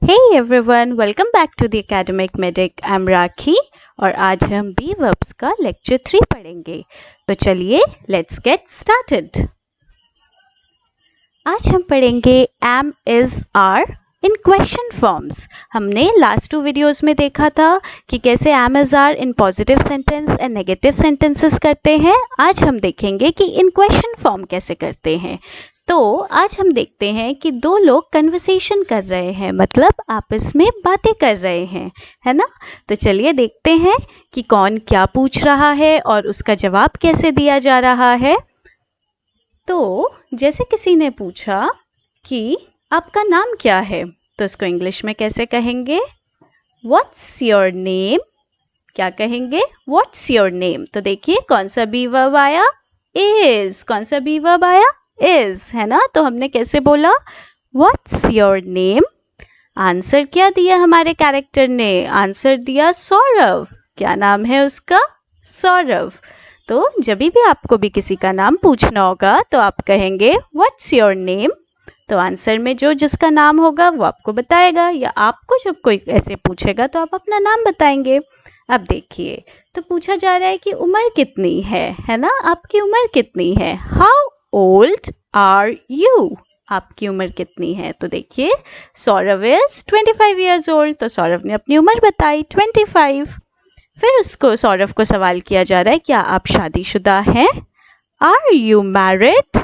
Hey everyone, welcome back to the Academic Medic. I'm Rakhi और आज हम B verbs का लेक्चर 3 पढ़ेंगे। तो चलिए लेट्स गेट स्टार्टेड। आज हम पढ़ेंगे am, is, are in question forms. हमने लास्ट 2 वीडियोस में देखा था कि कैसे am, is, are in positive sentence and negative sentences करते हैं। आज हम देखेंगे कि इन क्वेश्चन फॉर्म कैसे करते हैं। तो आज हम देखते हैं कि दो लोग कन्वर्सेशन कर रहे हैं, मतलब आपस में बातें कर रहे हैं, है ना। तो चलिए देखते हैं कि कौन क्या पूछ रहा है और उसका जवाब कैसे दिया जा रहा है। तो जैसे किसी ने पूछा कि आपका नाम क्या है, तो उसको इंग्लिश में कैसे कहेंगे? What's your name. क्या कहेंगे? What's your name. तो देखिए कौन सा बी वर्ब आया? इज। कौन सा बी वर्ब आया? इज, है ना। तो हमने कैसे बोला? What's your name. आंसर क्या दिया हमारे कैरेक्टर ने? आंसर दिया सौरभ। क्या नाम है उसका? सौरभ। तो जब भी आपको भी किसी का नाम पूछना होगा तो आप कहेंगे व्हाट्स योर नेम। तो आंसर में जो जिसका नाम होगा वो आपको बताएगा, या आपको जब कोई ऐसे पूछेगा तो आप अपना नाम बताएंगे। अब देखिए, तो पूछा जा रहा है कि उम्र कितनी है ना। आपकी उम्र कितनी है? How old are you. आपकी उम्र कितनी है? तो देखिए सौरभ इज 25 ईयर्स ओल्ड। तो सौरभ ने अपनी उम्र बताई 25। फिर उसको सौरभ को सवाल किया जा रहा है क्या आप शादीशुदा हैं? Are you married.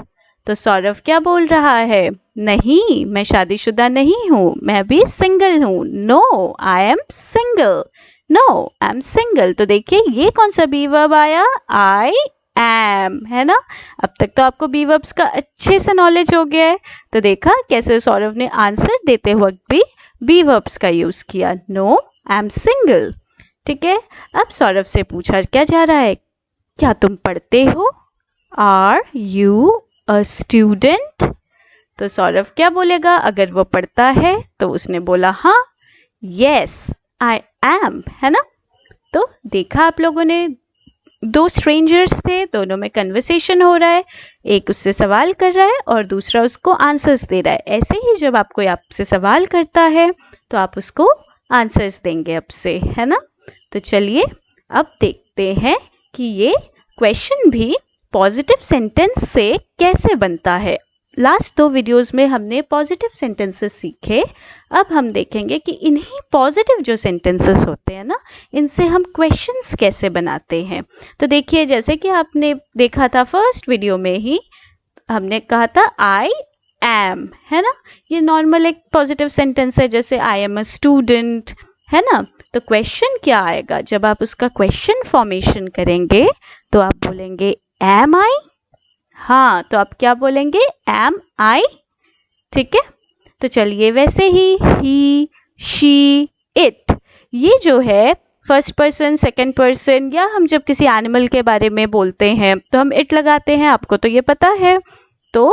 तो सौरभ क्या बोल रहा है? नहीं, मैं शादीशुदा नहीं हूँ, मैं भी सिंगल हूँ। No I am single. No I am single. तो देखिए ये कौन सा बी वर्ब आया? आई एम, है ना। अब तक तो आपको बी वर्ब्स का अच्छे से नॉलेज हो गया है। तो देखा कैसे सौरभ ने आंसर देते वक्त भी बी वर्ब्स का यूज किया। No I am single. ठीक है। अब सौरभ से पूछा क्या जा रहा है? क्या तुम पढ़ते हो? Are you a student. तो सौरभ क्या बोलेगा अगर वो पढ़ता है? तो उसने बोला हाँ, यस आई एम, है ना। तो देखा आप लोगों ने, दो स्ट्रेंजर्स थे, दोनों में कन्वर्सेशन हो रहा है। एक उससे सवाल कर रहा है और दूसरा उसको आंसर्स दे रहा है। ऐसे ही जब आप कोई आपसे सवाल करता है तो आप उसको आंसर्स देंगे अब से, है ना। तो चलिए अब देखते हैं कि ये क्वेश्चन भी पॉजिटिव सेंटेंस से कैसे बनता है। लास्ट 2 वीडियोस में हमने पॉजिटिव सेंटेंसेस सीखे। अब हम देखेंगे कि इन्हीं पॉजिटिव जो सेंटेंसेस होते हैं ना, इनसे हम क्वेश्चंस कैसे बनाते हैं। तो देखिए जैसे कि आपने देखा था फर्स्ट वीडियो में ही, हमने कहा था आई एम, है ना। ये नॉर्मल एक पॉजिटिव सेंटेंस है, जैसे आई एम अ स्टूडेंट, है ना। तो क्वेश्चन क्या आएगा? जब आप उसका क्वेश्चन फॉर्मेशन करेंगे तो आप बोलेंगे एम आई। हाँ, तो आप क्या बोलेंगे? एम आई। ठीक है। तो चलिए वैसे ही शी, इट, ये जो है फर्स्ट पर्सन, सेकंड पर्सन, या हम जब किसी एनिमल के बारे में बोलते हैं तो हम इट लगाते हैं, आपको तो ये पता है। तो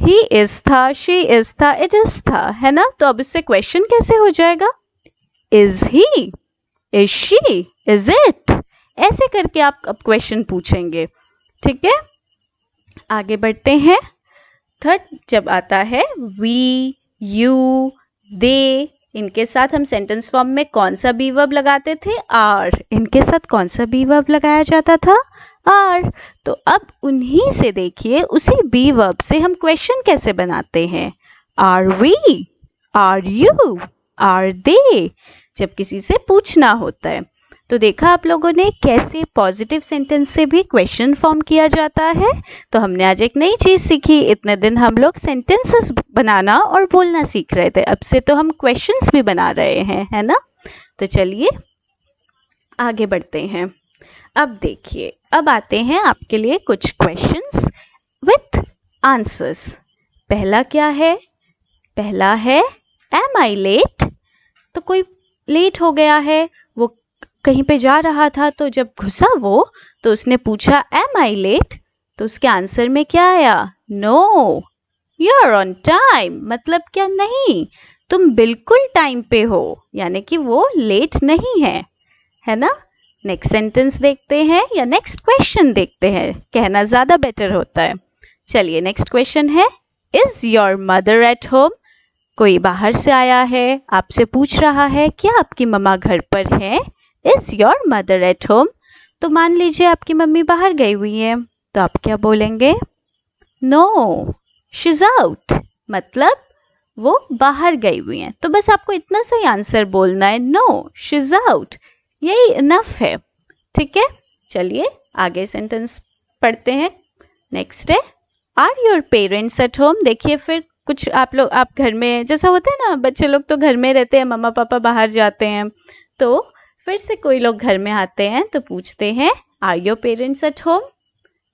ही इज था, शी इज था, इट इज था, है ना। तो अब इससे क्वेश्चन कैसे हो जाएगा? Is he, is she, is it, ऐसे करके आप अब क्वेश्चन पूछेंगे। ठीक है। आगे बढ़ते हैं। थर्ड जब आता है वी, यू, दे, इनके साथ हम सेंटेंस फॉर्म में कौन सा बी वर्ब लगाते थे? आर। इनके साथ कौन सा बी वर्ब लगाया जाता था? आर। तो अब उन्हीं से देखिए, उसी बी वर्ब से हम क्वेश्चन कैसे बनाते हैं? Are we, are you, are they, जब किसी से पूछना होता है। तो देखा आप लोगों ने कैसे पॉजिटिव सेंटेंस से भी क्वेश्चन फॉर्म किया जाता है। तो हमने आज एक नई चीज सीखी। इतने दिन हम लोग सेंटेंसेस बनाना और बोलना सीख रहे थे, अब से तो हम क्वेश्चंस भी बना रहे हैं, है ना। तो चलिए आगे बढ़ते हैं। अब देखिए, अब आते हैं आपके लिए कुछ क्वेश्चंस विथ आंसर्स। पहला क्या है? पहला है एम आई लेट। तो कोई लेट हो गया है, वो कहीं पे जा रहा था, तो जब घुसा वो तो उसने पूछा एम आई लेट। तो उसके आंसर में क्या आया? No you are on time. मतलब क्या? नहीं, तुम बिल्कुल टाइम पे हो, यानी कि वो लेट नहीं है ना। नेक्स्ट सेंटेंस देखते हैं, या नेक्स्ट क्वेश्चन देखते हैं, कहना ज्यादा बेटर होता है। चलिए नेक्स्ट क्वेश्चन है is your mother at home. कोई बाहर से आया है, आपसे पूछ रहा है क्या आपकी मम्मा घर पर है? Is your mother at home? तो मान लीजिए आपकी मम्मी बाहर गई हुई है, तो आप क्या बोलेंगे? नो, शी इज आउट, मतलब वो बाहर गई हुई हैं। तो बस आपको इतना सही आंसर बोलना है, नो शी इज आउट, यही इनफ है। ठीक है, चलिए आगे सेंटेंस पढ़ते हैं। नेक्स्ट है, are your parents at home? देखिए फिर कुछ आप घर में, जैसा होता है ना, बच्चे लोग तो घर में रहते हैं, मम्मा पापा बाहर जाते हैं, तो फिर से कोई लोग घर में आते हैं तो पूछते हैं are your parents at home?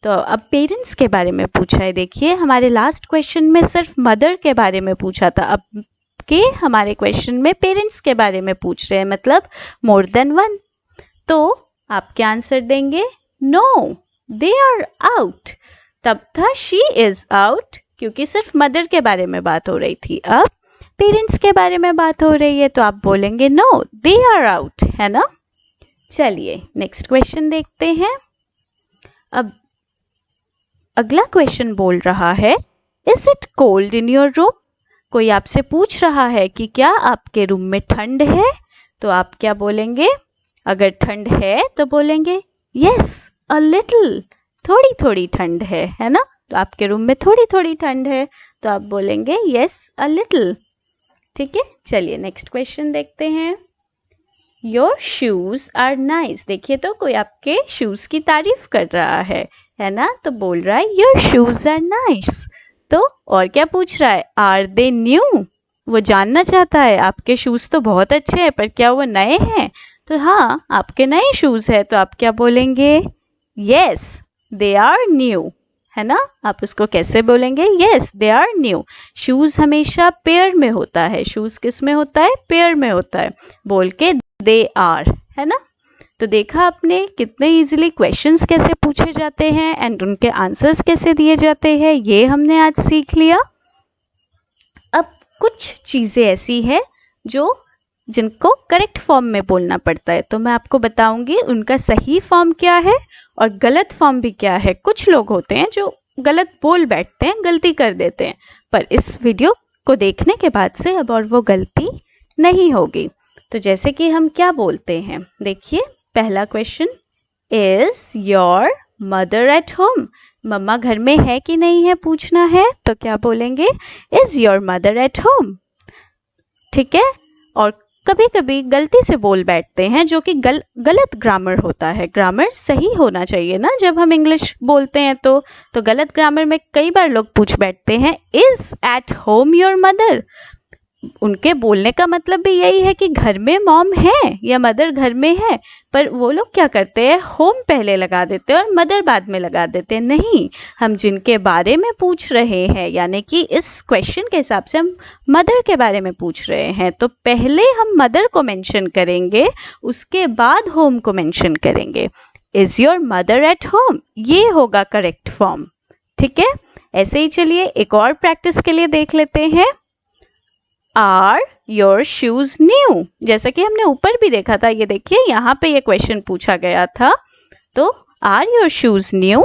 तो अब पेरेंट्स के बारे में पूछा है। देखिए हमारे लास्ट क्वेश्चन में सिर्फ मदर के बारे में पूछा था, अब के हमारे क्वेश्चन में पेरेंट्स के बारे में पूछ रहे हैं, मतलब मोर देन वन। तो आप क्या आंसर देंगे? No, they are out. तब था शी इज आउट, क्योंकि सिर्फ मदर के बारे में बात हो रही थी। अब पेरेंट्स के बारे में बात हो रही है तो आप बोलेंगे नो, दे आर आउट, है ना। चलिए नेक्स्ट क्वेश्चन देखते हैं। अब अगला क्वेश्चन बोल रहा है, is it cold in your room? कोई आपसे पूछ रहा है कि क्या आपके रूम में ठंड है? तो आप क्या बोलेंगे? अगर ठंड है तो बोलेंगे यस अ लिटिल, थोड़ी थोड़ी ठंड है ना। तो आपके रूम में थोड़ी थोड़ी ठंड है तो आप बोलेंगे यस अ लिटिल। ठीक है, चलिए नेक्स्ट क्वेश्चन देखते हैं। Your shoes are nice. देखिए तो कोई आपके शूज की तारीफ कर रहा है ना, तो बोल रहा है योर शूज आर नाइस। तो और क्या पूछ रहा है? Are they new? वो जानना चाहता है आपके शूज तो बहुत अच्छे हैं, पर क्या वो नए हैं? तो हाँ, आपके नए शूज है, तो आप क्या बोलेंगे? यस दे आर न्यू, है ना। आप उसको कैसे बोलेंगे? Yes they are new. Shoes हमेशा पेयर में होता है। शूज किस में होता है? पेयर में होता है। बोल के दे आर, है ना। तो देखा आपने कितने इजीली क्वेश्चंस कैसे पूछे जाते हैं एंड उनके आंसर्स कैसे दिए जाते हैं, ये हमने आज सीख लिया। अब कुछ चीजें ऐसी है जिनको करेक्ट फॉर्म में बोलना पड़ता है, तो मैं आपको बताऊंगी उनका सही फॉर्म क्या है और गलत फॉर्म भी क्या है। कुछ लोग होते हैं जो गलत बोल बैठते हैं, गलती कर देते हैं, पर इस वीडियो को देखने के बाद से अब और वो गलती नहीं होगी। तो जैसे कि हम क्या बोलते हैं, देखिए पहला question, is your mother at home? मम्मा घर में है कि नहीं है पूछना है, तो क्या बोलेंगे? Is your mother at home. ठीक है, और कभी कभी गलती से बोल बैठते हैं जो कि गलत ग्रामर होता है। ग्रामर सही होना चाहिए ना जब हम इंग्लिश बोलते हैं, तो गलत ग्रामर में कई बार लोग पूछ बैठते हैं is at home your mother. उनके बोलने का मतलब भी यही है कि घर में मॉम है या मदर घर में है, पर वो लोग क्या करते हैं, होम पहले लगा देते हैं और मदर बाद में लगा देते हैं। नहीं, हम जिनके बारे में पूछ रहे हैं, यानी कि इस क्वेश्चन के हिसाब से हम मदर के बारे में पूछ रहे हैं, तो पहले हम मदर को मेंशन करेंगे, उसके बाद होम को मेंशन करेंगे। Is your mother at home, ये होगा करेक्ट फॉर्म। ठीक है, ऐसे ही चलिए एक और प्रैक्टिस के लिए देख लेते हैं। Are your shoes new? जैसा कि हमने ऊपर भी देखा था, ये देखिए यहाँ पे ये क्वेश्चन पूछा गया था, तो आर योर शूज न्यू।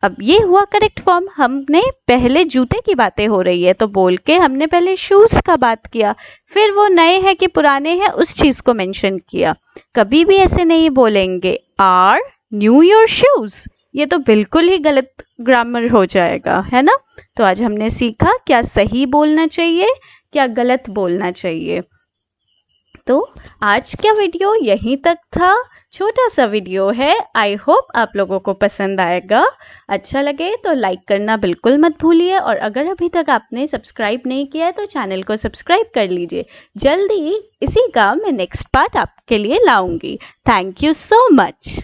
अब ये हुआ करेक्ट फॉर्म। हमने पहले जूते की बातें हो रही है तो बोल के हमने पहले शूज का बात किया, फिर वो नए हैं कि पुराने हैं उस चीज को मेंशन किया। कभी भी ऐसे नहीं बोलेंगे आर न्यू योर शूज, ये तो बिल्कुल ही गलत ग्रामर हो जाएगा, है ना। तो आज हमने सीखा क्या सही बोलना चाहिए, क्या गलत बोलना चाहिए। तो आज का वीडियो यहीं तक था, छोटा सा वीडियो है। आई होप आप लोगों को पसंद आएगा। अच्छा लगे तो लाइक करना बिल्कुल मत भूलिए, और अगर अभी तक आपने सब्सक्राइब नहीं किया है तो चैनल को सब्सक्राइब कर लीजिए। जल्दी इसी का मैं नेक्स्ट पार्ट आपके लिए लाऊंगी। Thank you so much.